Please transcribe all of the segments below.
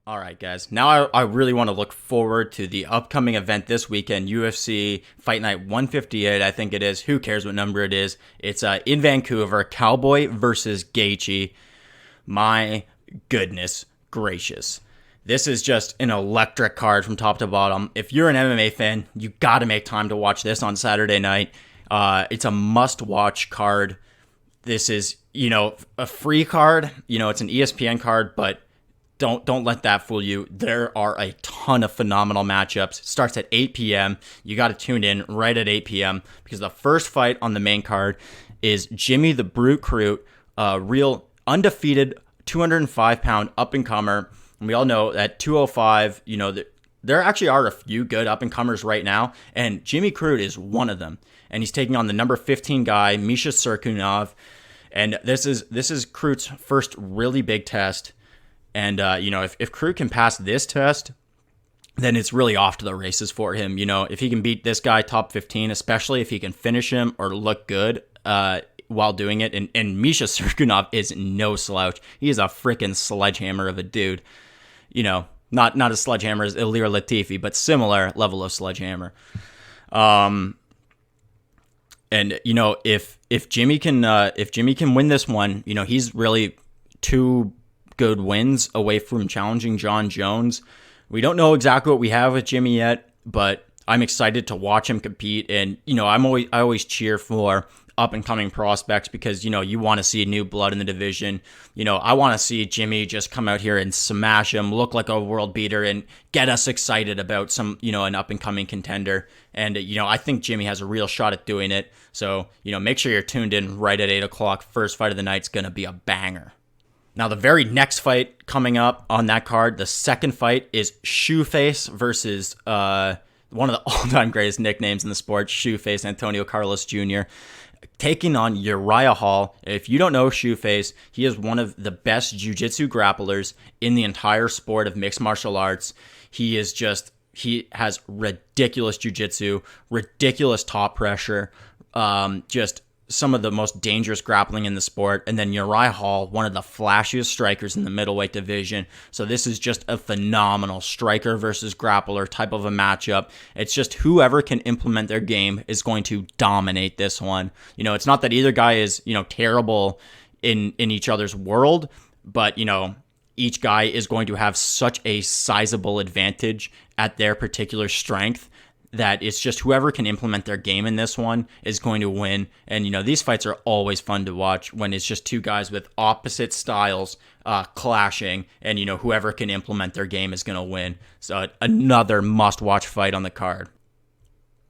All right, guys. Now I really want to look forward to the upcoming event this weekend, UFC Fight Night 158, I think it is. Who cares what number it is? It's in Vancouver, Cowboy versus Gaethje. My goodness gracious. This is just an electric card from top to bottom. If you're an MMA fan, you got to make time to watch this on Saturday night. It's a must-watch card. This is, a free card. It's an ESPN card, but don't let that fool you. There are a ton of phenomenal matchups. It starts at 8 p.m. You got to tune in right at 8 p.m. because the first fight on the main card is Jimmy the Brute Crute, a real undefeated 205-pound up-and-comer. And we all know at 205, there actually are a few good up-and-comers right now, and Jimmy Crute is one of them. And he's taking on the number 15 guy, Misha Cirkunov. And this is Crute's first really big test. And, if Crute can pass this test, then it's really off to the races for him. If he can beat this guy top 15, especially if he can finish him or look good while doing it. And Misha Cirkunov is no slouch. He is a freaking sledgehammer of a dude. Not a sledgehammer as Ilir Latifi, but similar level of sledgehammer. And if Jimmy can win this one, he's really two good wins away from challenging John Jones. We don't know exactly what we have with Jimmy yet, but I'm excited to watch him compete. And I always cheer for up and coming prospects because you want to see new blood in the division. I want to see Jimmy just come out here and smash him, look like a world beater, and get us excited about some an up and coming contender. And I think Jimmy has a real shot at doing it. So make sure you're tuned in right at 8 o'clock. First fight of the night's gonna be a banger. Now, the very next fight coming up on that card, the second fight, is Shu Face versus one of the all-time greatest nicknames in the sport, Shu Face, Antonio Carlos Jr., taking on Uriah Hall. If you don't know Shu Face, he is one of the best jiu-jitsu grapplers in the entire sport of mixed martial arts. He has ridiculous jiu-jitsu, ridiculous top pressure, just some of the most dangerous grappling in the sport. And then Uriah Hall, one of the flashiest strikers in the middleweight division. So this is just a phenomenal striker versus grappler type of a matchup. It's just whoever can implement their game is going to dominate this one. It's not that either guy is, terrible in each other's world, but, each guy is going to have such a sizable advantage at their particular strength that it's just whoever can implement their game in this one is going to win. And, these fights are always fun to watch when it's just two guys with opposite styles clashing, and, whoever can implement their game is going to win. So another must-watch fight on the card.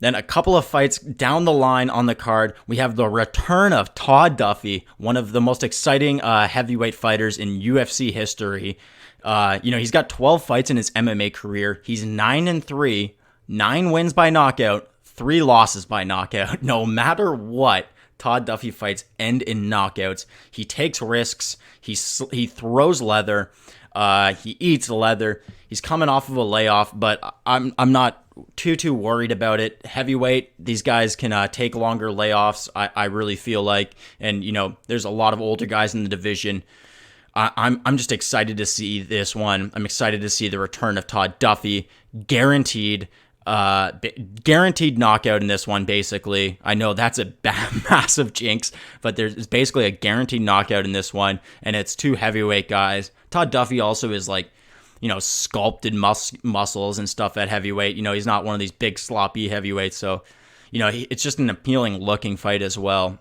Then a couple of fights down the line on the card, we have the return of Todd Duffee, one of the most exciting heavyweight fighters in UFC history. He's got 12 fights in his MMA career. He's 9-3. 9 wins by knockout, 3 losses by knockout. No matter what, Todd Duffee fights end in knockouts. He takes risks. He throws leather. He eats leather. He's coming off of a layoff, but I'm not too worried about it. Heavyweight, these guys can take longer layoffs. I really feel like, and there's a lot of older guys in the division. I'm just excited to see this one. I'm excited to see the return of Todd Duffee. Guaranteed knockout in this one, basically. I know that's a massive jinx, but there's basically a guaranteed knockout in this one, and it's 2 heavyweight guys. Todd Duffee also is sculpted muscles and stuff at heavyweight. He's not one of these big sloppy heavyweights, so it's just an appealing looking fight as well.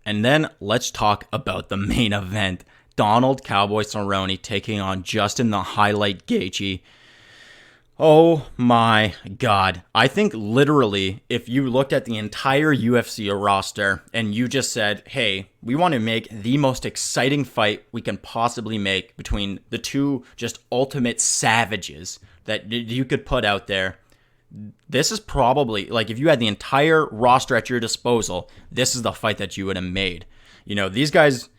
And then let's talk about the main event. Donald Cowboy Cerrone taking on Justin the Highlight Gaethje. Oh my God. I think literally if you looked at the entire UFC roster and you just said, hey, we want to make the most exciting fight we can possibly make between the two just ultimate savages that you could put out there, this is probably, if you had the entire roster at your disposal, this is the fight that you would have made. These guys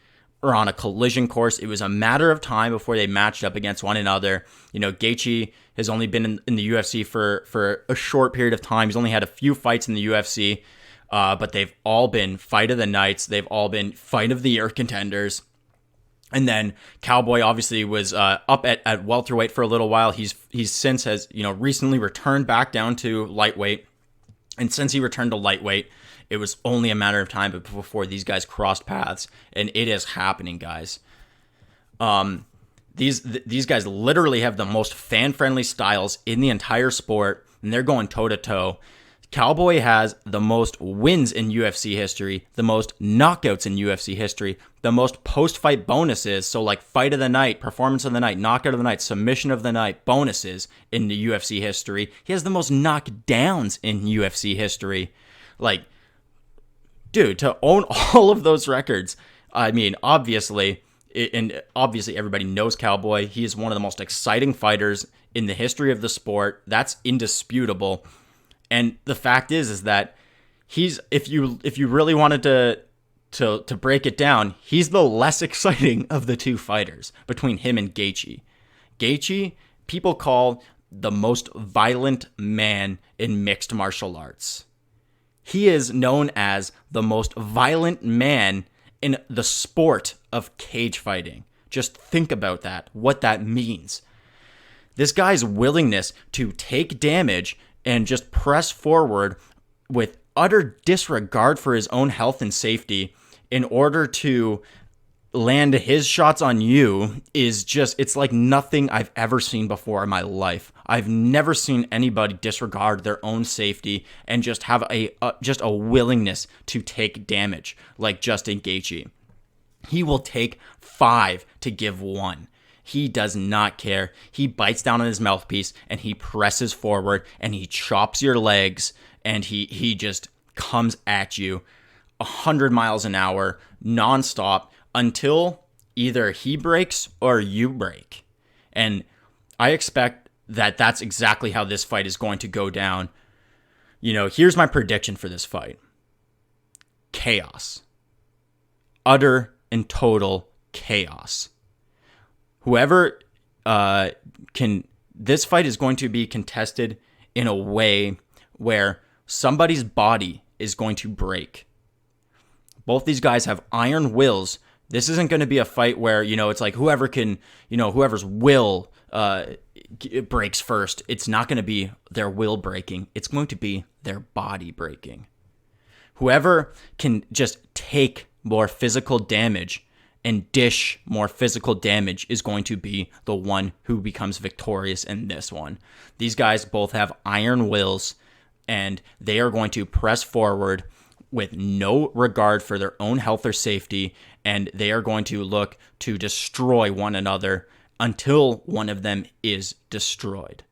are on a collision course. It was a matter of time before they matched up against one another. Gaethje has only been in the UFC for a short period of time. He's only had a few fights in the UFC, but they've all been fight of the nights. They've all been fight of the year contenders. And then Cowboy obviously was up at welterweight for a little while. He's since has, recently returned back down to lightweight. And since he returned to lightweight, it was only a matter of time before these guys crossed paths. And it is happening, guys. These guys literally have the most fan-friendly styles in the entire sport, and they're going toe-to-toe. Cowboy has the most wins in UFC history, the most knockouts in UFC history, the most post-fight bonuses, so like fight of the night, performance of the night, knockout of the night, submission of the night, bonuses in the UFC history. He has the most knockdowns in UFC history. Like, dude, to own all of those records, I mean, obviously everybody knows Cowboy. He is one of the most exciting fighters in the history of the sport. That's indisputable. And the fact is that he's, if you really wanted to break it down, he's the less exciting of the two fighters between him and Gaethje. Gaethje, people call the most violent man in mixed martial arts. He is known as the most violent man in the sport of cage fighting. Just think about that, what that means. This guy's willingness to take damage and just press forward with utter disregard for his own health and safety in order to land his shots on you is just, it's like nothing I've ever seen before in my life. I've never seen anybody disregard their own safety and just have just a willingness to take damage like Justin Gaethje. He will take 5 to give 1. He does not care. He bites down on his mouthpiece and he presses forward and he chops your legs and he just comes at you 100 miles an hour nonstop until either he breaks or you break. And I expect that that's exactly how this fight is going to go down. Here's my prediction for this fight. Chaos. Utter and total chaos. Whoever this fight is going to be contested in a way where somebody's body is going to break. Both these guys have iron wills. This isn't going to be a fight where, it's like whoever's will breaks first. It's not going to be their will breaking. It's going to be their body breaking. Whoever can just take more physical damage and dish more physical damage is going to be the one who becomes victorious in this one. These guys both have iron wills, and they are going to press forward with no regard for their own health or safety, and they are going to look to destroy one another until one of them is destroyed.